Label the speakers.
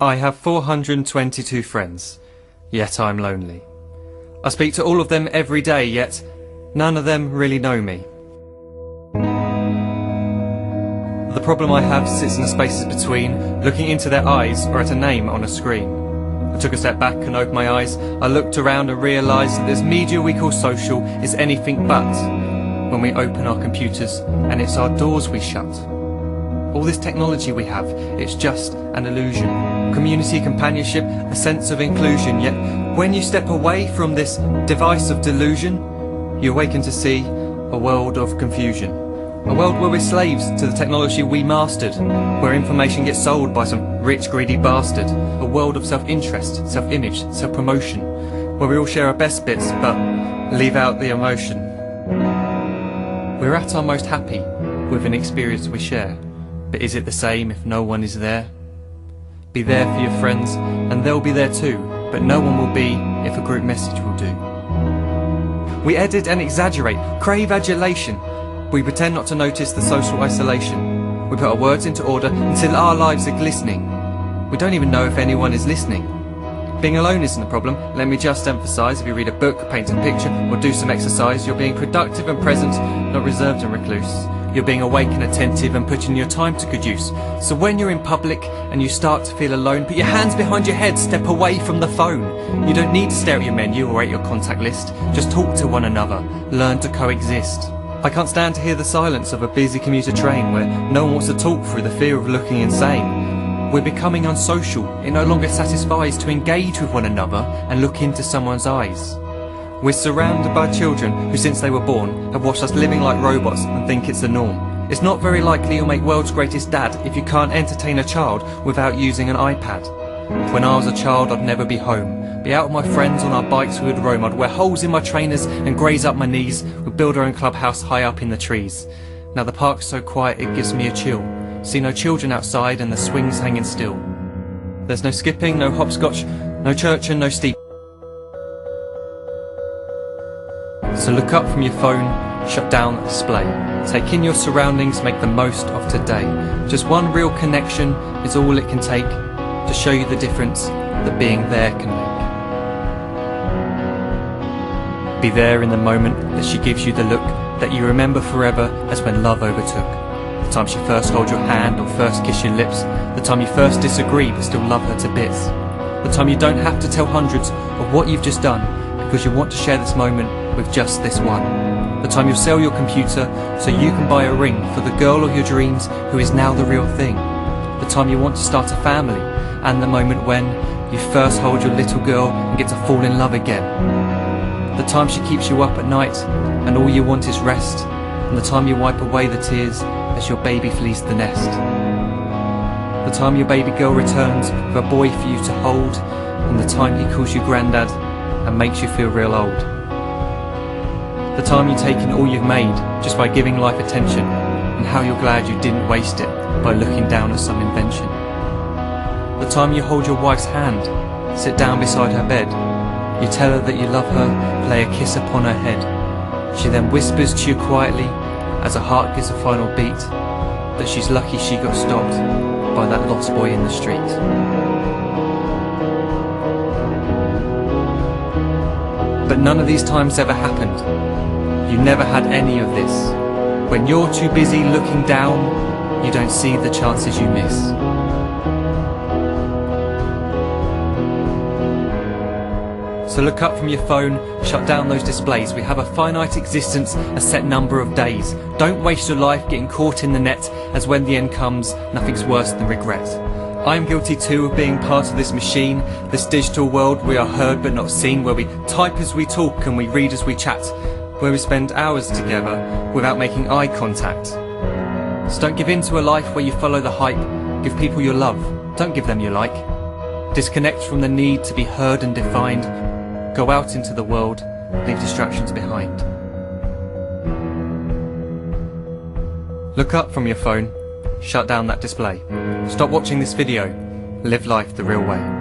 Speaker 1: I have 422 friends, yet I'm lonely. I speak to all of them every day, yet none of them really know me. The problem I have sits in the spaces between looking into their eyes or at a name on a screen. I took a step back and opened my eyes. I looked around and realised that this media we call social is anything but when we open our computers and it's our doors we shut. All this technology we have, it's just an illusion. Community, companionship, a sense of inclusion. Yet when you step away from this device of delusion, you awaken to see a world of confusion. A world where we're slaves to the technology we mastered, where information gets sold by some rich, greedy bastard. A world of self-interest, self-image, self-promotion, where we all share our best bits but leave out the emotion. We're at our most happy with an experience we share. But is it the same if no one is there? Be there for your friends and they'll be there too, but no one will be if a group message will do. We edit and exaggerate, crave adulation. We pretend not to notice the social isolation. We put our words into order until our lives are glistening. We don't even know if anyone is listening. Being alone isn't a problem, let me just emphasise. If you read a book, paint a picture or do some exercise, you're being productive and present, not reserved and recluse. You're being awake and attentive and putting your time to good use. So when you're in public and you start to feel alone, put your hands behind your head, step away from the phone. You don't need to stare at your menu or at your contact list. Just talk to one another, learn to coexist. I can't stand to hear the silence of a busy commuter train where no one wants to talk through the fear of looking insane. We're becoming unsocial. It no longer satisfies to engage with one another and look into someone's eyes. We're surrounded by children who since they were born have watched us living like robots and think it's the norm. It's not very likely you'll make world's greatest dad if you can't entertain a child without using an iPad. When I was a child I'd never be home. Be out with my friends on our bikes we would roam. I'd wear holes in my trainers and graze up my knees. We'd build our own clubhouse high up in the trees. Now the park's so quiet it gives me a chill. See no children outside and the swings hanging still. There's no skipping, no hopscotch, no church and no steeple. So look up from your phone, shut down the display. Take in your surroundings, make the most of today. Just one real connection is all it can take to show you the difference that being there can make. Be there in the moment that she gives you the look that you remember forever as when love overtook. The time she first holds your hand or first kiss your lips. The time you first disagree but still love her to bits. The time you don't have to tell hundreds of what you've just done because you want to share this moment with just this one. The time you'll sell your computer so you can buy a ring for the girl of your dreams who is now the real thing. The time you want to start a family and the moment when you first hold your little girl and get to fall in love again. The time she keeps you up at night and all you want is rest, and the time you wipe away the tears as your baby flees the nest. The time your baby girl returns with a boy for you to hold, and the time he calls you granddad and makes you feel real old. The time you take in all you've made just by giving life attention, and how you're glad you didn't waste it by looking down at some invention. The time you hold your wife's hand, sit down beside her bed, you tell her that you love her, lay a kiss upon her head. She then whispers to you quietly as her heart gives a final beat that she's lucky she got stopped by that lost boy in the street. But none of these times ever happened. You never had any of this. When you're too busy looking down, you don't see the chances you miss. So look up from your phone, shut down those displays. We have a finite existence, a set number of days. Don't waste your life getting caught in the net, as when the end comes, nothing's worse than regret. I'm guilty too of being part of this machine, this digital world we are heard but not seen, where we type as we talk and we read as we chat, where we spend hours together without making eye contact. So don't give in to a life where you follow the hype. Give people your love, don't give them your like. Disconnect from the need to be heard and defined. Go out into the world, leave distractions behind. Look up from your phone, shut down that display. Stop watching this video, live life the real way.